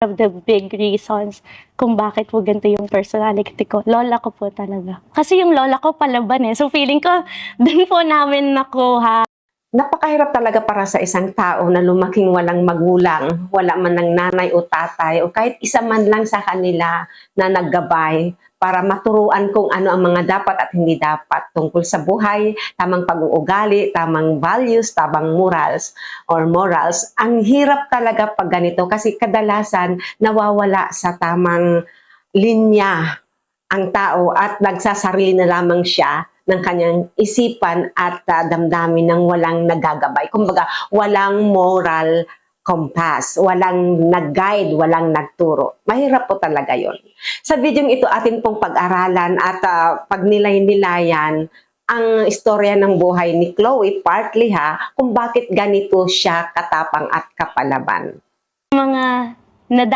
of the big reasons kung bakit po ganito yung personality ko. Lola ko po talaga. Kasi yung lola ko palaban eh. So feeling ko, dun po namin nakuha. Napakahirap talaga para sa isang tao na lumaking walang magulang, wala man ng nanay o tatay, o kahit isa man lang sa kanila na naggabay para maturuan kung ano ang mga dapat at hindi dapat tungkol sa buhay, tamang pag-uugali, tamang values, tamang morals. Ang hirap talaga pag ganito kasi kadalasan nawawala sa tamang linya ang tao at nagsasarili na lamang siya ng kanyang isipan at damdamin ng walang nagagabay. Kumbaga, walang moral compass, walang nag-guide, walang nagturo. Mahirap po talaga yon. Sa videong ito, atin pong pag-aralan at pagnilay-nilayan ang istorya ng buhay ni Chloe, partly kung bakit ganito siya katapang at kapalaban. Mga